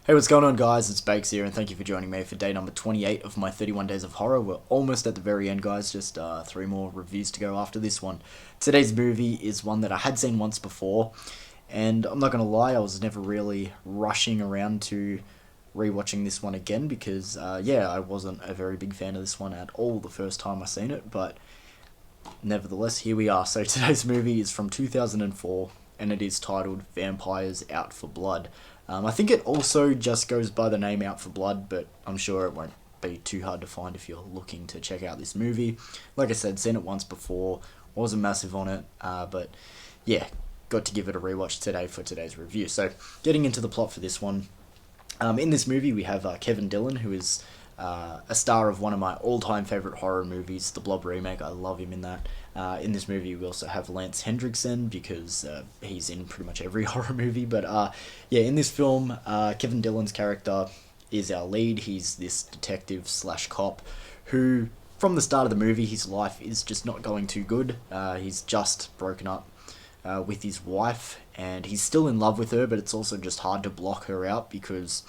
Hey, what's going on, guys? It's Bakes here, and thank you for joining me for day number 28 of my 31 Days of Horror. We're almost at the very end, guys. Just three more reviews to go after this one. Today's movie is one that I had seen once before, and I'm not going to lie, I was never really rushing around to rewatching this one again because, yeah, I wasn't a very big fan of this one at all the first time I seen it, but nevertheless, here we are. So today's movie is from 2004, and it is titled Vampires Out for Blood. I think it also just goes by the name Out for Blood, but I'm sure it won't be too hard to find if you're looking to check out this movie. Like I said, seen it once before, wasn't massive on it, but yeah, got to give it a rewatch today for today's review. So, getting into the plot for this one, in this movie, we have Kevin Dillon, who is a star of one of my all-time favorite horror movies, the Blob remake. I love him in that. In this movie, we also have Lance Hendrickson because he's in pretty much every horror movie. But yeah, in this film, Kevin Dillon's character is our lead. He's this detective slash cop who, from the start of the movie, his life is just not going too good. He's just broken up with his wife, and he's still in love with her, but it's also just hard to block her out because,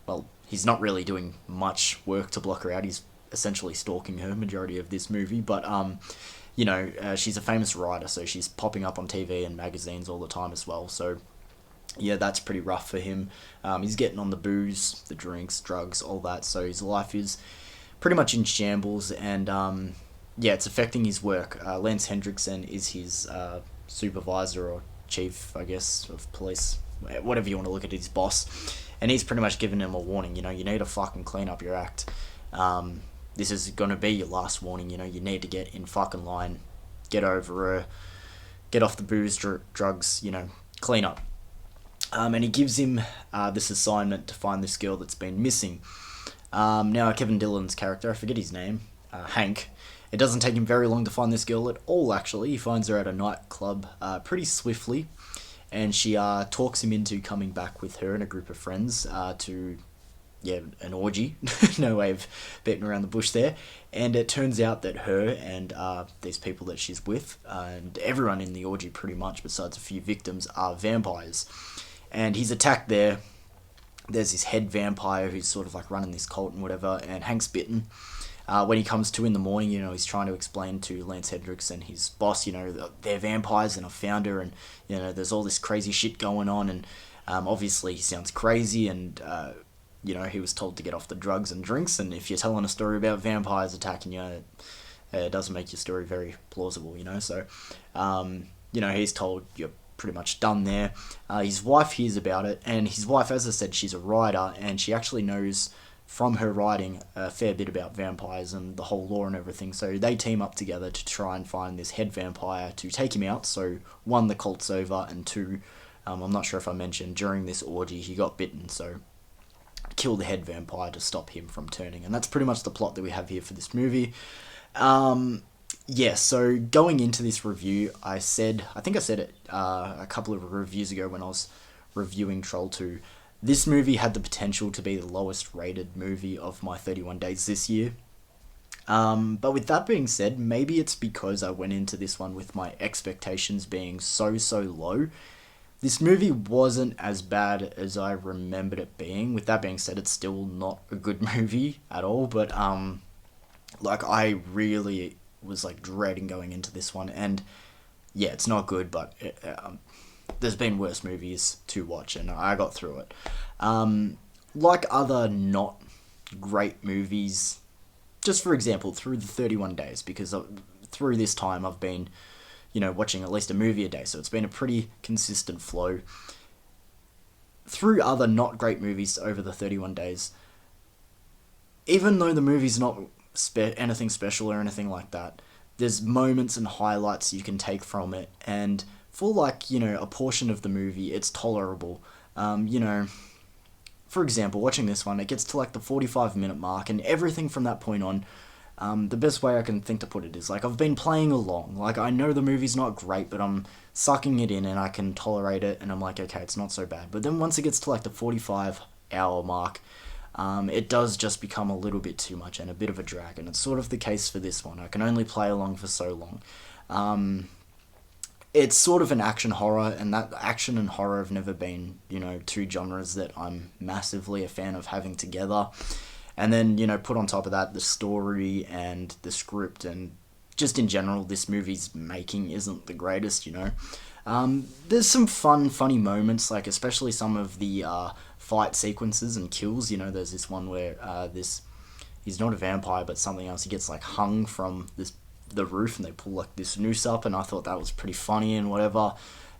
well, he's not really doing much work to block her out. He's essentially stalking her majority of this movie, but you know, she's a famous writer, so she's popping up on TV and magazines all the time as well. So yeah, that's pretty rough for him. He's getting on the booze, the drinks, drugs, all that. So his life is pretty much in shambles, and yeah, it's affecting his work. Lance Hendrickson is his supervisor or chief, I guess, of police, whatever you want to look at, his boss, and he's pretty much giving him a warning. You know, you need to fucking clean up your act. This is going to be your last warning. You know, you need to get in fucking line, get over her, get off the booze, drugs, you know, clean up. And he gives him this assignment to find this girl that's been missing. Now, Kevin Dillon's character, I forget his name, Hank, it doesn't take him very long to find this girl at all, actually. He finds her at a nightclub pretty swiftly, and she talks him into coming back with her and a group of friends to, yeah, an orgy. No way of beating around the bush there. And it turns out that her and these people that she's with, and everyone in the orgy pretty much, besides a few victims, are vampires. And he's attacked there. There's this head vampire who's sort of like running this cult and whatever, and Hank's bitten. When he comes to in the morning, you know, he's trying to explain to Lance Hendrickson, his boss, you know, they're vampires and I found her, and, you know, there's all this crazy shit going on, and obviously he sounds crazy, and, you know, he was told to get off the drugs and drinks, and if you're telling a story about vampires attacking you, it doesn't make your story very plausible, you know, so, you know, he's told you're pretty much done there. His wife hears about it, and his wife, as I said, she's a writer, and she actually knows from her writing a fair bit about vampires and the whole lore and everything, so they team up together to try and find this head vampire to take him out. So one, the cult's over, and two, I'm not sure if I mentioned, during this orgy he got bitten, so kill the head vampire to stop him from turning. And that's pretty much the plot that we have here for this movie. Yeah, so going into this review, I think I said it a couple of reviews ago when I was reviewing Troll 2, this movie had the potential to be the lowest rated movie of my 31 days this year. But with that being said, maybe it's because I went into this one with my expectations being so low. This movie wasn't as bad as I remembered it being. With that being said, it's still not a good movie at all, but like, I really was like dreading going into this one, and yeah, it's not good, but there's been worse movies to watch, and I got through it. Like other not great movies, just for example, through the 31 days, because through this time I've been, you know, watching at least a movie a day, so it's been a pretty consistent flow. Through other not great movies over the 31 days, even though the movie's not anything special or anything like that, there's moments and highlights you can take from it, and for, like, you know, a portion of the movie, it's tolerable. You know, for example, watching this one, it gets to like the 45-minute mark, and everything from that point on, the best way I can think to put it is, like, I've been playing along. Like, I know the movie's not great, but I'm sucking it in, and I can tolerate it, and I'm like, okay, it's not so bad. But then once it gets to like the 45-hour mark, it does just become a little bit too much and a bit of a drag, and it's sort of the case for this one. I can only play along for so long. it's sort of an action horror, and that action and horror have never been, two genres that I'm massively a fan of having together. And then, put on top of that the story and the script, and just in general, this movie's making isn't the greatest. There's some funny moments, like especially some of the fight sequences and kills. There's this one where he's not a vampire, but something else. He gets like hung from the roof, and they pull like this noose up, and I thought that was pretty funny and whatever.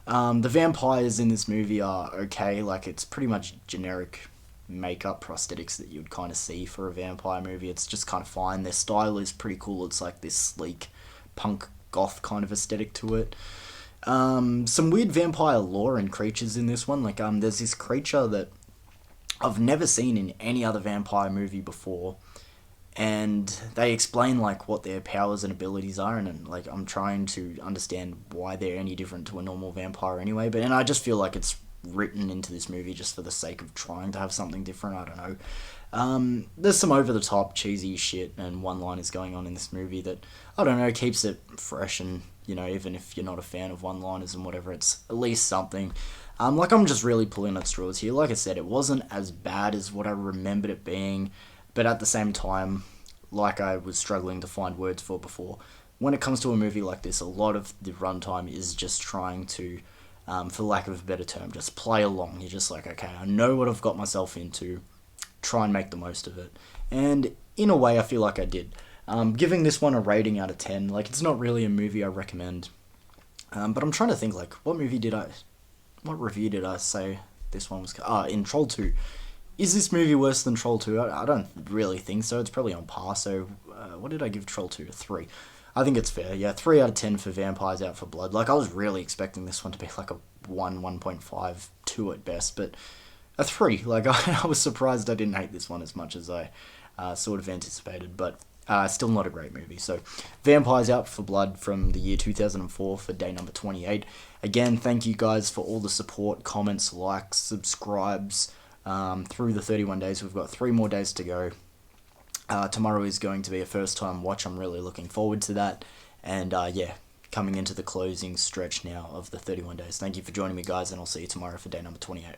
The vampires in this movie are okay. Like, it's pretty much generic makeup prosthetics that you'd kind of see for a vampire movie. It's just kind of fine. Their style is pretty cool. It's like this sleek punk goth kind of aesthetic to it. Some weird vampire lore and creatures in this one. Like, there's this creature that I've never seen in any other vampire movie before, and they explain like what their powers and abilities are, and like I'm trying to understand why they're any different to a normal vampire anyway. And I just feel like it's written into this movie just for the sake of trying to have something different. I don't know. There's some over the top cheesy shit and one liners going on in this movie that, I don't know, keeps it fresh, and even if you're not a fan of one liners and whatever, it's at least something. Like, I'm just really pulling at straws here. Like I said, it wasn't as bad as what I remembered it being, but at the same time, like I was struggling to find words for before, when it comes to a movie like this, a lot of the runtime is just trying to, for lack of a better term, just play along. You're just like, okay, I know what I've got myself into, try and make the most of it. And in a way, I feel like I did. Giving this one a rating out of 10, like, it's not really a movie I recommend. But I'm trying to think, like, what review did I say this one was? In Troll.II. Is this movie worse than Troll.II? I don't really think so. It's probably on par. So, what did I give Troll.II? A 3. I think it's fair. Yeah, 3 out of 10 for Vampires Out for Blood. Like, I was really expecting this one to be like a 1.5, 2 at best, but a 3. Like, I was surprised I didn't hate this one as much as I sort of anticipated, but still not a great movie. So, Vampires Out for Blood from the year 2004 for day number 28. Again, thank you guys for all the support, comments, likes, subscribes through the 31 days. We've got 3 more days to go. Tomorrow is going to be a first time watch. I'm really looking forward to that. And yeah, coming into the closing stretch now of the 31 days. Thank you for joining me, guys, and I'll see you tomorrow for day number 28.